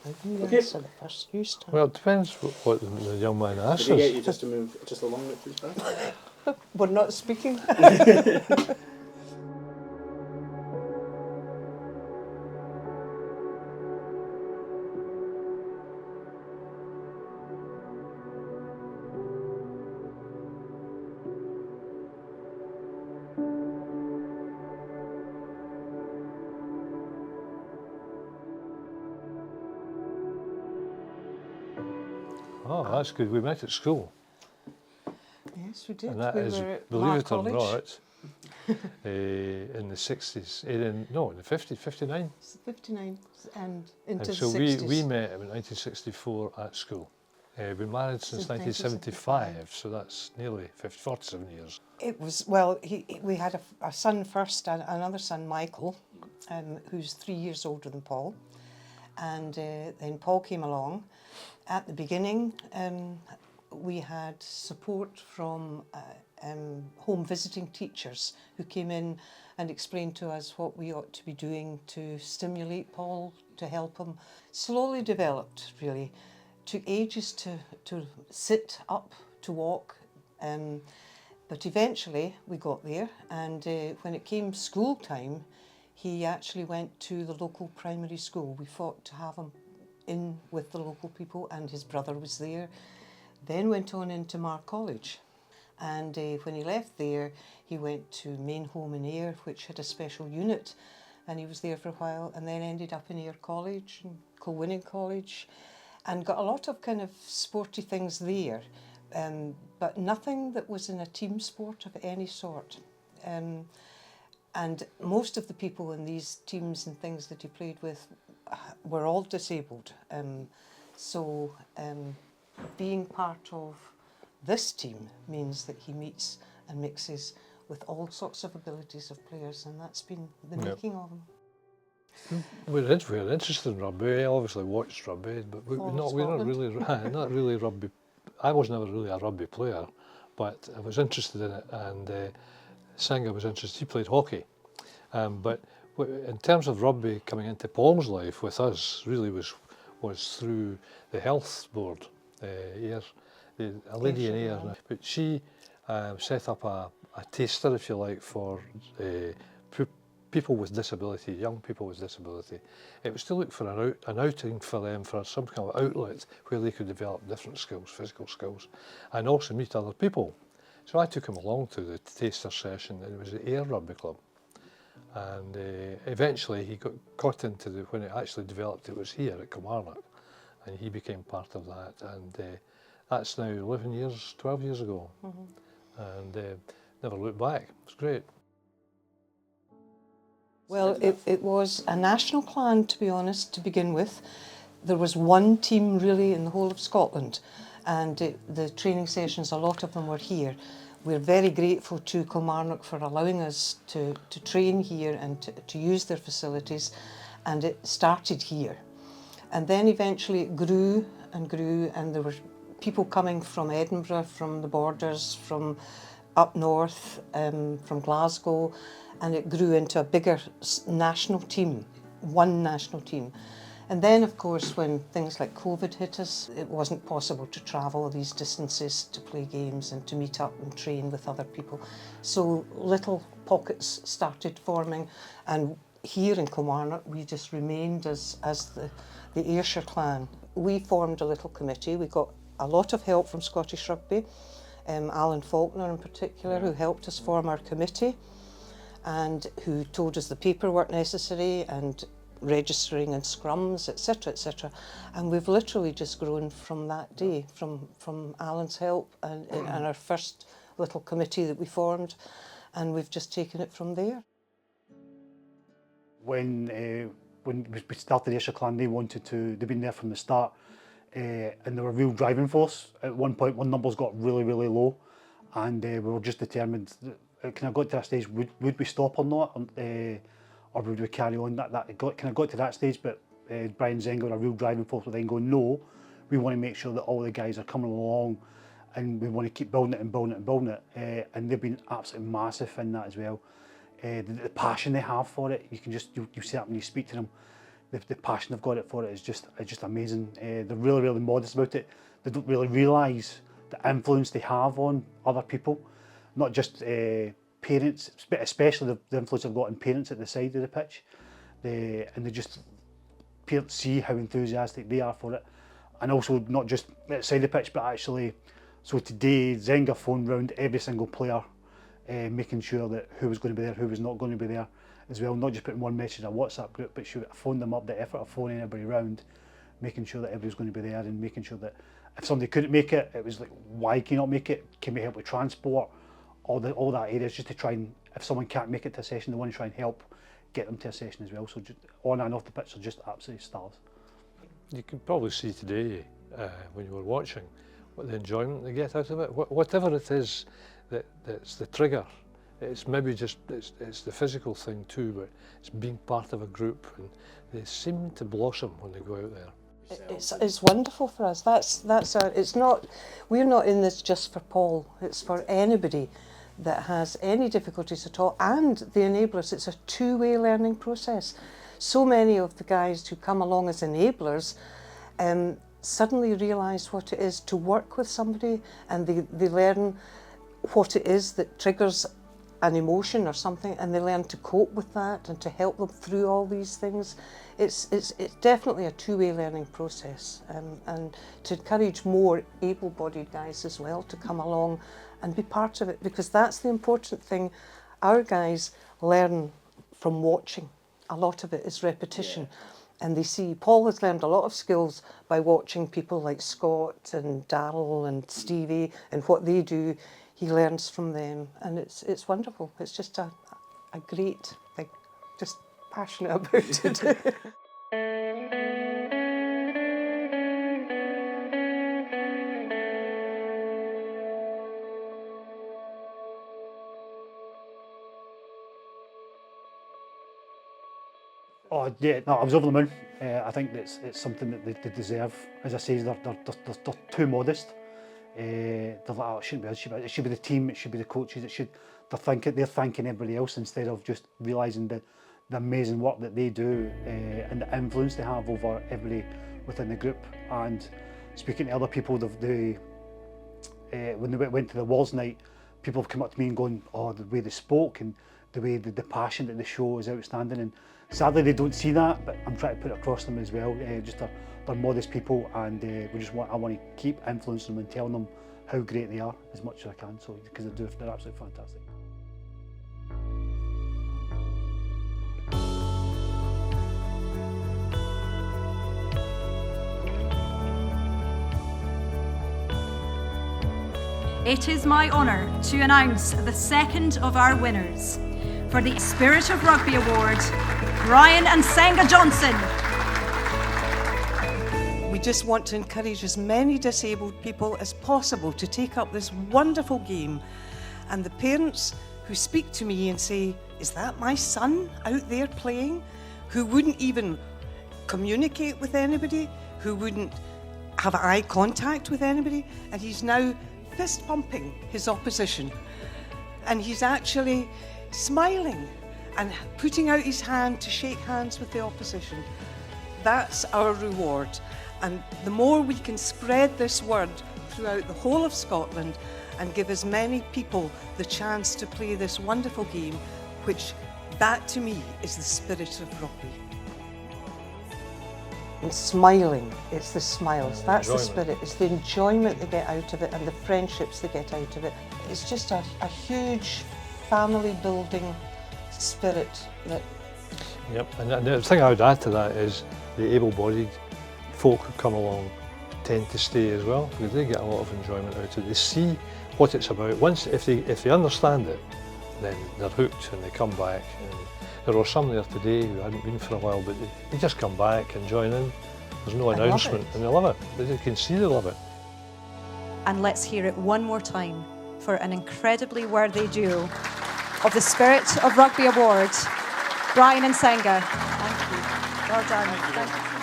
How do you Okay. answer the first use time? Well, it depends what the young man asks Did he get us. you just to move just along with his back? We're not speaking. Oh, that's good. We met at school. Yes, we did. And that we is, were at believe Mar it or College. not, in the 60s, in the 50s, 59. It's 59 and into And so the 60s. we met in 1964 at school. We've been married since 1975, so that's nearly 47 years. It was, well, we had a son first, and another son, Michael, who's 3 years older than Paul. And then Paul came along. At the beginning, we had support from home visiting teachers who came in and explained to us what we ought to be doing to stimulate Paul, to help him. Slowly developed, really. Took ages to sit up, to walk, but eventually we got there, and when it came school time, he actually went to the local primary school. We fought to have him in with the local people, and his brother was there. Then went on into Mar College, and when he left there, he went to Main Home in Ayr, which had a special unit, and he was there for a while, and then ended up in Ayr College, and Kilmarnock College, and got a lot of kind of sporty things there, but nothing that was in a team sport of any sort. And most of the people in these teams and things that he played with were all disabled. So being part of this team means that he meets and mixes with all sorts of abilities of players, and that's been the making of him. We're interested in rugby. I obviously watched rugby, but we're not really rugby. I was never really a rugby player, but I was interested in it, and Senga was interested. He played hockey, but in terms of rugby coming into Paul's life with us, really was through the health board. A lady in Ayr, but she set up a taster, if you like, for people with disability, young people with disability. It was to look for an outing for them, for some kind of outlet where they could develop different skills, physical skills, and also meet other people. So I took him along to the taster session, and it was at Ayr Rugby Club. And eventually he got into when it actually developed, it was here at Kilmarnock, and he became part of that. And that's now 12 years ago. And never looked back. It was great. Well, it was a national clan, to be honest, to begin with. There was one team really in the whole of Scotland, and the training sessions, a lot of them were here. We're very grateful to Kilmarnock for allowing us to train here and to use their facilities, and it started here. And then eventually it grew and grew, and there were people coming from Edinburgh, from the borders, from up north, from Glasgow, and it grew into a bigger national team, one national team. And then, of course, when things like COVID hit us, it wasn't possible to travel these distances to play games and to meet up and train with other people. So little pockets started forming, and here in Kilmarnock, we just remained as the Ayrshire Clan. We formed a little committee. We got a lot of help from Scottish Rugby, Alan Faulkner in particular, who helped us form our committee, and who told us the paperwork necessary and registering and scrums, etc., etc. And we've literally just grown from that day, from Alan's help and our first little committee that we formed, and we've just taken it from there. When we started Ayrshire Clan, they'd been there from the start, and they were a real driving force. At one point, when numbers got really, really low, and we were just determined, kind of got to that stage, would we stop or not, or would we carry on? Kind of got to that stage, but Brian Zenga were a real driving force, but then go, no, we want to make sure that all the guys are coming along, and we want to keep building it and building it and building it, and they've been absolutely massive in that as well. The passion they have for it, you see that when you speak to them. the passion they've got it for it is just amazing. They're really, really modest about it. They don't really realise the influence they have on other people, not just parents, but especially the influence they've got on parents at the side of the pitch. And they just see how enthusiastic they are for it. And also not just outside the pitch, but actually, so today Senga phoned round every single player, making sure that who was going to be there, who was not going to be there as well. Not just putting one message in a WhatsApp group, but she phoned them up, the effort of phoning everybody round, making sure that everybody was going to be there, and making sure that if somebody couldn't make it, it was like, why can you not make it? Can we help with transport? All that areas, just to try and, if someone can't make it to a session, they want to try and help get them to a session as well. So just on and off the pitch, they're just absolutely stars. You can probably see today, when you were watching, what the enjoyment they get out of it. Whatever it is that's the trigger, it's maybe just, it's the physical thing too, but it's being part of a group, and they seem to blossom when they go out there. It's wonderful for us. That's our. It's not. We're not in this just for Paul. It's for anybody that has any difficulties at all, and the enablers. It's a two-way learning process. So many of the guys who come along as enablers suddenly realise what it is to work with somebody, and they learn what it is that triggers an emotion or something, and they learn to cope with that and to help them through all these things. It's definitely a two-way learning process, and to encourage more able-bodied guys as well to come along and be part of it, because that's the important thing. Our guys learn from watching. A lot of it is repetition. Yeah. And they see, Paul has learned a lot of skills by watching people like Scott and Darryl and Stevie and what they do. He learns from them, and it's wonderful. It's just a great thing, just passionate about it. Oh yeah, no, I was over the moon. I think it's something that they deserve. As I say, they're too modest. They're like, oh, it shouldn't be. It should be the team. It should be the coaches. They're thanking everybody else instead of just realising the amazing work that they do and the influence they have over everybody within the group. And speaking to other people, when they went to the Walls night, people have come up to me and going, oh, the way they spoke and the way the passion that they show is outstanding. And sadly, they don't see that, but I'm trying to put it across them as well. They're modest people, and I want to keep influencing them and telling them how great they are as much as I can. So because they're absolutely fantastic. It is my honour to announce the second of our winners for the Spirit of Rugby Award, Brian and Senga Johnston. We just want to encourage as many disabled people as possible to take up this wonderful game. And the parents who speak to me and say, is that my son out there playing? Who wouldn't even communicate with anybody, who wouldn't have eye contact with anybody, and he's now fist pumping his opposition. And he's actually smiling and putting out his hand to shake hands with the opposition. That's our reward. And the more we can spread this word throughout the whole of Scotland and give as many people the chance to play this wonderful game, which that to me is the spirit of rugby. And smiling, it's the smiles, that's the spirit, it's the enjoyment they get out of it and the friendships they get out of it. It's just a huge family building spirit that... Yep, and the thing I would add to that is the able-bodied folk who come along tend to stay as well, because they get a lot of enjoyment out of it. They see what it's about. Once, if they understand it, then they're hooked and they come back. And there were some there today who hadn't been for a while, but they just come back and join in. There's no announcement, and they love it. They can see they love it. And let's hear it one more time for an incredibly worthy duo of the Spirit of Rugby Award, Brian and Senga. Thank you. Well done. Thank you.